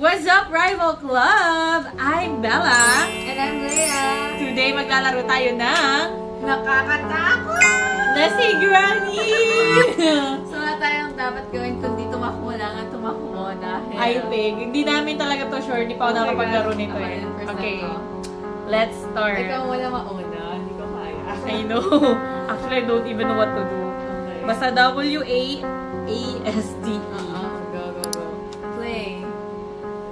What's up, Rival Club? I'm Bella. And I'm Leia. Today, maglalaro tayo ng nakakatakot na si Granny! So, wala tayong dapat gawin kundi tumakbo lang at tumakbo dahil... I think, hindi namin talaga to sure. Hindi pa ako nakapaglaro nito eh. Okay, let's start. Ikaw wala mauna. Hindi ko kaya. I know. Actually, I don't even know what to do. Okay. Basta W-A-A-S-D-E. Go, go, go. Play.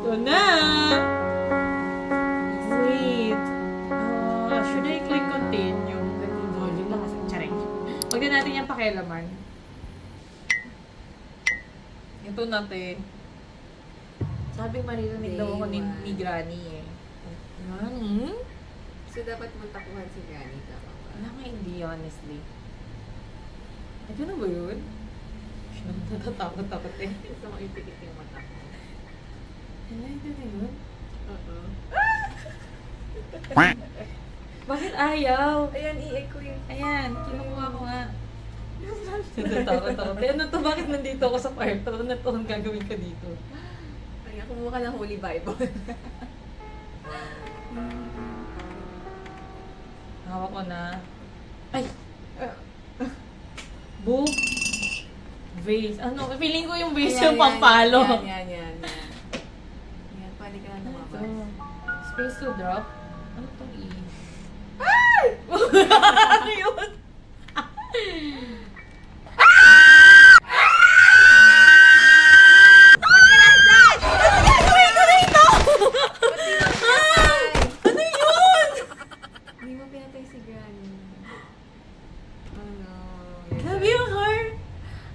Ito na! Wait. Should I click continue? Continue lang kasi. Charing. Huwag din natin yung pakialaman. Ito natin. Sabi maririnig daw ako ni Granny eh. Granny? So, dapat magtakuhan si Granny. Tama ba? Wala nga hindi, honestly. Ito na ba yun? Natatakot-takot eh. Gusto mo ipikit yung mata ko. Ano ito na yun? Oo. Bakit ayaw? Ayan, i-echo yung... Ayan, kinukuha ko nga. Natatakot-takot. Ano to? Bakit nandito ako sa kwarto? Ano to ang gagawin ka dito? Ayan, kumuha ka ng Holy Bible. Hawak ko na. Ay! Book. Vase. Ano? Feeling ko yung vase yung pampalo. Yan. Yan, pwede ka na lumabas. Space to drop. Ano itong E? Ay! Ano yun?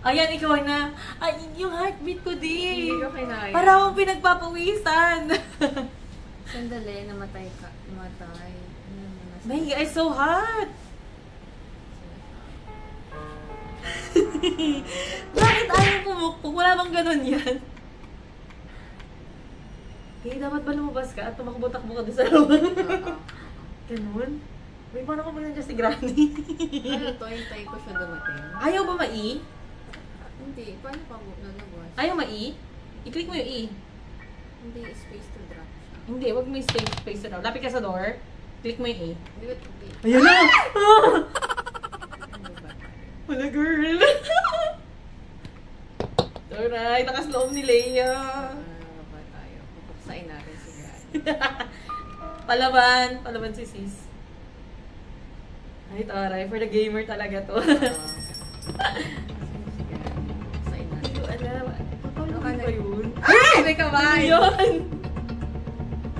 Ayan, ikaw na. Ay, yung heartbeat ko din. Hindi ko kinaya. Para akong pinagpapawisan. Sandali, namatay ka. Namatay. My God, it's so hot. Bakit ayaw pumukpok? Wala bang ganun yan? Okay, dapat ba lumabas ka at tumakbo-takbo ka doon sa loob? Ganun? May paano ko ba nandiyan si Granny? Ano to? Hintay ko siya dumating. Ayaw ba ma-E? Hindi. Paano pa nalabas? Ayaw ma-E? I-click mo yung E. Hindi. Space to drop siya. Hindi, wag mo yung space na daw. Lapit ka sa door. Click mo yung E. Hindi ba? Hindi. Ayan na! Ano ba tayo? Wala girl! Alright, nakasloom ni Leia. Ano ba tayo? Pupuksain natin si Granny. Palaban si sis. Ay, taray, for the gamer talaga to. Hindi ko alam. Paano ba yun? Ay! May kamay! Ano yun?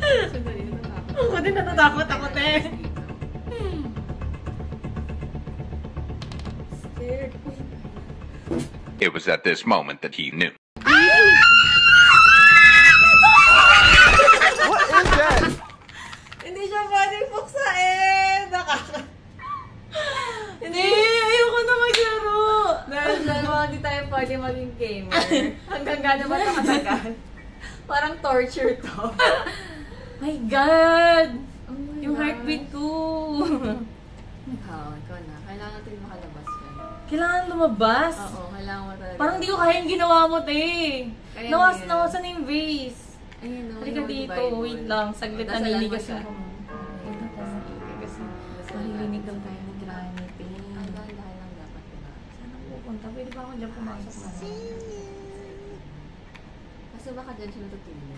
Sandali, natatakot. Ako din natatakot ako, te. Scared. It was at this moment that he knew. What is that? Hindi siya pwedeng puksain. Hindi, ayoko na maglaro. Dahil hindi tayo pwede maging gamer. Hanggang gano'n ba ito katagal? Parang torture to. My God! Oh my Yung gosh. heartbeat ko. Ikaw na. Kailangan natin makalabas ka. Kailangan lumabas. Oo, kailangan mo talaga. Parang di ko kaya yung ginawa mo, te. Kaya Nawasan na yung vase. Ayun, no, Halika yung dito, Bible. wait lang. Saglit na Dasalan mo niligas siya. yung kasi Dasalan mahilinig natin daw tayo ni Granny, te. Ang dahan-dahan lang dapat, diba? Saan ako pupunta? Pwede ba ako dyan pumasok na? Kasi baka dyan siya natutulog.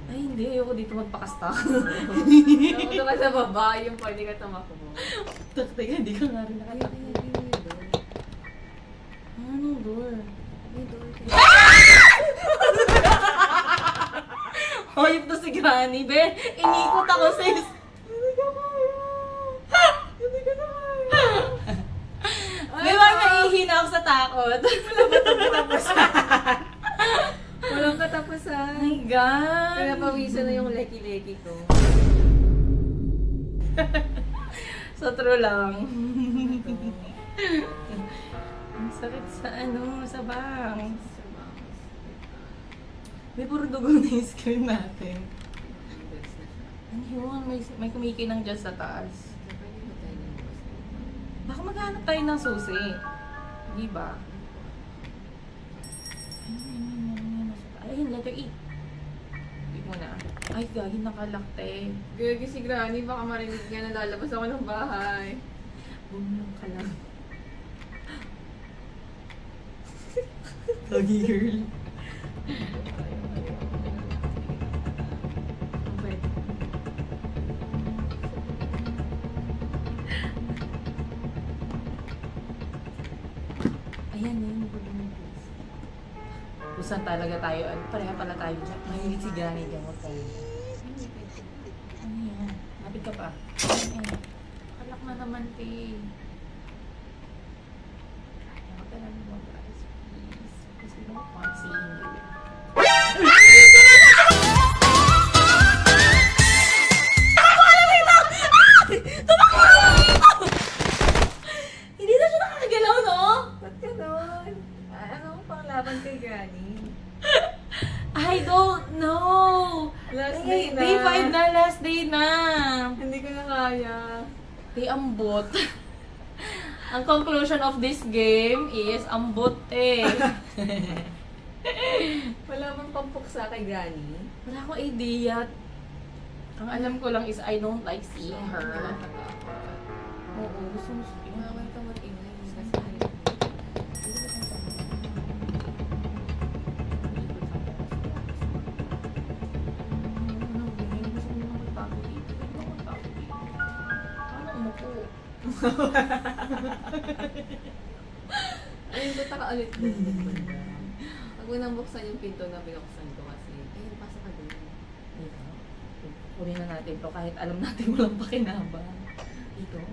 Ay, hindi. Ayoko dito magpakasta. Nakuto ka sa baba, yung pwede ka tumakbo. Teka, hindi ka nga rin Ayun, nakatakbo. ayun, ayun, yung door. Anong door? May door. Hoyop na si Granny, be. Inikot ako, sis. Hindi ka kaya. Hindi ka na kaya. Di ba nahihina ako sa takot? Walang katapusan. My God. Kaya pawisan na yung leki-leki ko. So true lang. Ang sakit sa sa bangs. May puro dugo na yung screen natin. Ano yun? May kumikinang dyan sa taas. Baka maghanap tayo ng susi. Di ba? Ayun, letter E. Ay, gagi nakalakte. Gagi si Granny, baka marinig niya na lalabas ako ng bahay. Bumulong ka lang. Gagi girl. Ayan yun, kusan talaga tayo. Pareha pala tayo dyan. Mahilig si Granny dyan. Huwag tayo. Ano yan? Lapit ka pa. Ayan. Kalak na naman, te. Huwag ka lang mo, guys. Please. Because we don't want seeing you. Hindi na siya nakakagalaw, no? Ba't ka doon? Ano ang panglaban kay Granny? I don't know. Last day na. Day 5 na, last day na. Hindi ko na kaya. Day ambot. Ang conclusion of this game is ambot eh. Wala bang pampuksa kay Granny? Wala akong idea. Ang alam ko lang is I don't like seeing her. Oo, gusto mo siya. Wala ka mag-ingay. Ayun, punta ka ulit doon. Pag mo nang buksan yung pinto na binuksan ko kasi, ayun, pasok ka doon. Dito. Kunin na natin to kahit alam natin walang pakinabang. Dito.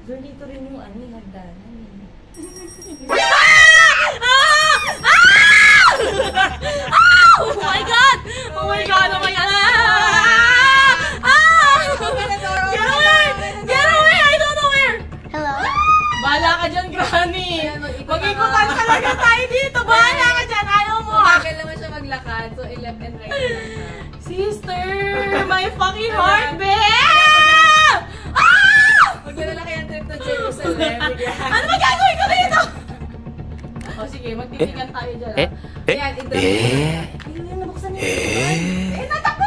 Girl, dito rin yung ano, hagdanan eh. Oh my God! Oh my God! Oh my God! Get away! Get away! I don't know where! Hello? Bahala ka dyan, Granny! Mag-ikutan talaga tayo dito! Bahala ka dyan! Ayaw mo ah! Mabagal naman siya maglakad, so left and right na lang siya. Sister! My fucking heart, babe! Ah! Huwag na lang kayang trip to Jerusalem. Ano ba gagawin ko dito? O sige, magtitigan tayo dyan ah. Ayan, i-drop mo. Ayun yun, nabuksan niya. Eh, natakbo!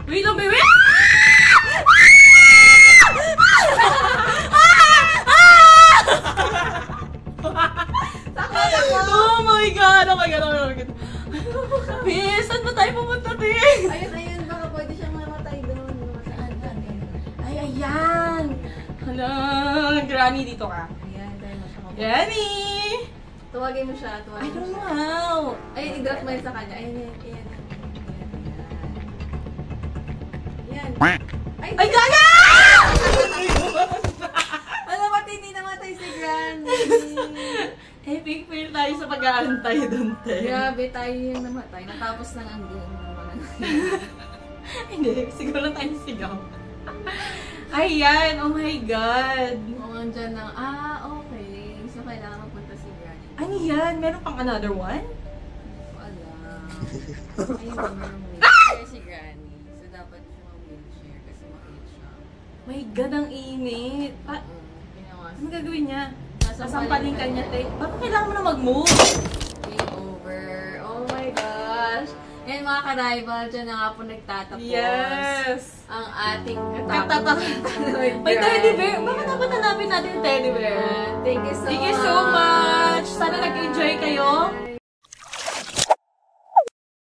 Wait lang, baby! Oh my God! Oh my God! Oh my God! Bis, saan ba tayo pumunta, te? Ayun, baka pwede siyang mamatay doon. Saan? Ay, ayan! Hala, Granny, dito ka. Ayan, tayo mo siya mamatay. Granny! Tuwagin mo siya, I tuwagin mo don't know siya. how. Ayun, i-drop mo yun sa kanya. Ayan. Ayan. Ay, gaga! Alam mo, hindi namatay si Granny. Epic fail tayo sa pag-aantay doon, te. Grabe, tayo yung namatay. Natapos lang ang game. Hindi, siguro tayo sigaw. Ayan, oh my God. Kung andyan na, okay. So, kailangan magpunta si Granny. Ano yan? Meron pang another one? Wala. Ayun, meron wheelchair si Granny. So, dapat siya mag-wheelchair kasi makit siya. My God, ang init. Ginawa Ano gagawin niya? Sasampalin Sasampalin ka niya, te. Bakit kailangan mo na mag-move? Game over. Oh my gosh. And mga ka-rival, dyan na nga po nagtatapos. Yes! Ang ating May teddy bear. Bakit dapat hanapin natin yung teddy bear? Thank you so much. Thank you so much! Sana nag-enjoy kayo.